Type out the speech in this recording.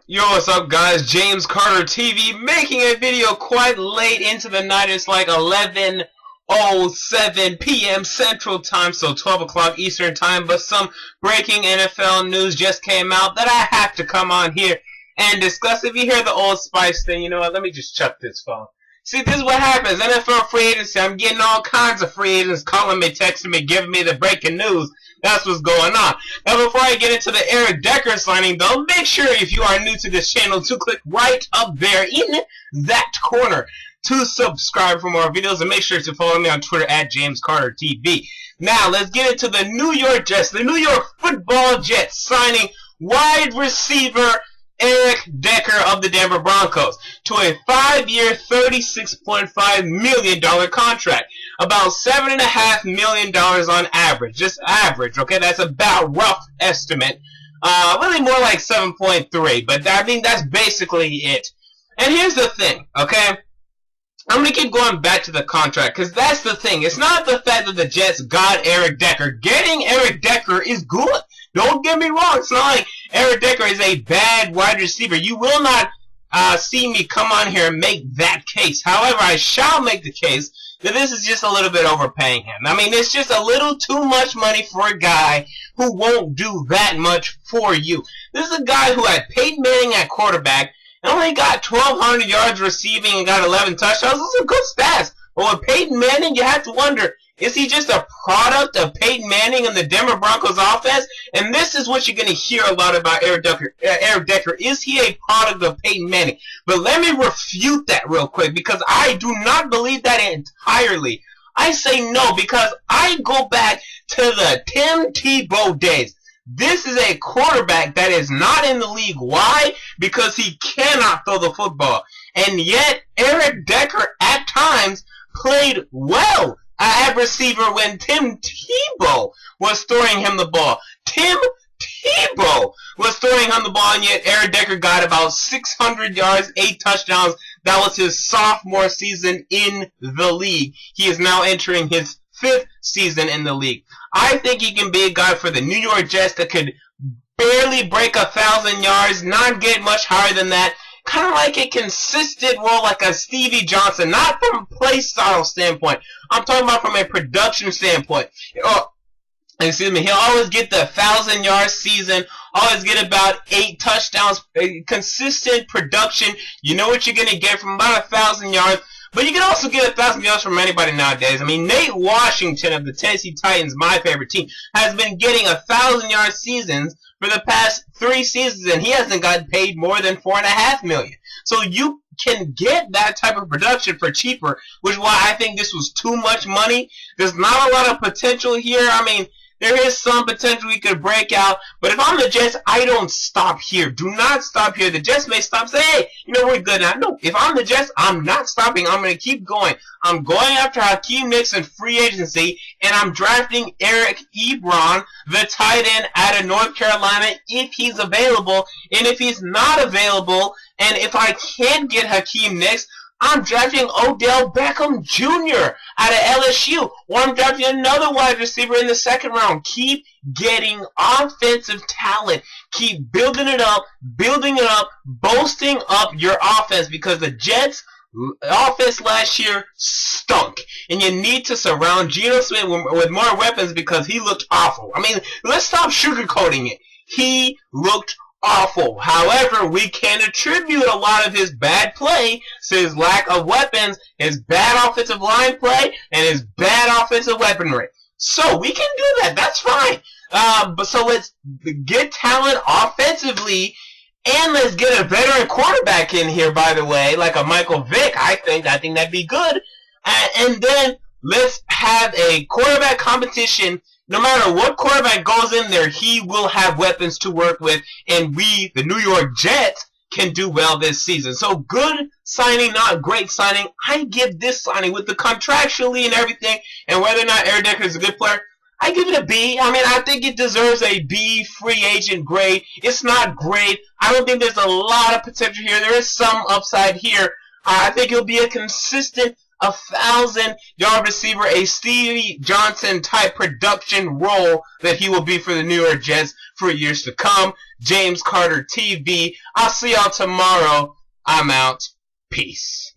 Yo, what's up guys? James Carter TV making a video quite late into the night. It's like 11:07 p.m. Central Time, so 12 o'clock Eastern Time. But some breaking NFL news just came out that I have to come on here and discuss. If you hear the Old Spice thing, you know what? Let me just chuck this phone. See, this is what happens. NFL free agency. I'm getting all kinds of free agents calling me, texting me, giving me the breaking news. That's what's going on. Now, before I get into the Eric Decker signing, though, make sure if you are new to this channel to click right up there in that corner to subscribe for more videos, and make sure to follow me on Twitter at James Carter TV. Now, let's get into the New York Jets. The New York Football Jets signing wide receiver Eric Decker of the Denver Broncos to a 5-year, $36.5 million contract. About $7.5 million on average. Just average, okay? That's about rough estimate. Really more like 7.3, but I mean, that's basically it. And here's the thing, okay? I'm going to keep going back to the contract, because that's the thing. It's not the fact that the Jets got Eric Decker. Getting Eric Decker is good. Don't get me wrong. It's not like Eric Decker is a bad wide receiver. You will not see me come on here and make that case. However, I shall make the case that this is just a little bit overpaying him. I mean, it's just a little too much money for a guy who won't do that much for you. This is a guy who had Peyton Manning at quarterback and only got 1,200 yards receiving and got 11 touchdowns. Those are good stats. But with Peyton Manning, you have to wonder, is he just a product of Peyton Manning and the Denver Broncos offense? And this is what you're going to hear a lot about Eric Decker. Is he a product of Peyton Manning? But let me refute that real quick, because I do not believe that entirely. I say no, because I go back to the Tim Tebow days. This is a quarterback that is not in the league. Why? Because he cannot throw the football. And yet, Eric Decker at times played well at receiver when Tim Tebow was throwing him the ball. Tim Tebow was throwing him the ball, and yet Eric Decker got about 600 yards, 8 touchdowns. That was his sophomore season in the league. He is now entering his 5th season in the league. I think he can be a guy for the New York Jets that could barely break 1,000 yards, not get much higher than that. Kind of like a consistent role, like a Stevie Johnson, not from a play style standpoint. I'm talking about from a production standpoint. Excuse me, he'll always get the 1,000-yard season, always get about 8 touchdowns, consistent production. You know what you're going to get from about 1,000 yards, but you can also get 1,000 yards from anybody nowadays. I mean, Nate Washington of the Tennessee Titans, my favorite team, has been getting 1,000-yard seasons for the past 3 seasons, and he hasn't gotten paid more than $4.5 million. So you can get that type of production for cheaper, which is why I think this was too much money. There's not a lot of potential here. I mean, there is some potential we could break out, but if I'm the Jets, I don't stop here. Do not stop here. The Jets may stop, say, hey, you know, we're good now. No, if I'm the Jets, I'm not stopping. I'm going to keep going. I'm going after Hakeem Nicks in free agency, and I'm drafting Eric Ebron, the tight end out of North Carolina, if he's available. And if he's not available, and if I can't get Hakeem Nicks, I'm drafting Odell Beckham Jr. out of LSU, or I'm drafting another wide receiver in the 2nd round. Keep getting offensive talent. Keep building it up, boasting up your offense, because the Jets' offense last year stunk. And you need to surround Geno Smith with more weapons, because he looked awful. I mean, let's stop sugarcoating it. He looked awful. However, we can attribute a lot of his bad play to his lack of weapons, his bad offensive line play, and his bad offensive weaponry. So we can do that. That's fine. But so let's get talent offensively, and let's get a veteran quarterback in here, by the way, like a Michael Vick. I think that'd be good. And then let's have a quarterback competition. No matter what quarterback goes in there, he will have weapons to work with, and we, the New York Jets, can do well this season. So good signing, not great signing. I give this signing with the contractually and everything, and whether or not Eric Decker is a good player, I give it a B. I mean, I think it deserves a B free agent grade. It's not great. I don't think there's a lot of potential here. There is some upside here. I think he'll be a consistent 1,000-yard receiver, a Stevie Johnson type production role that he will be for the New York Jets for years to come. James Carter TV. I'll see y'all tomorrow. I'm out. Peace.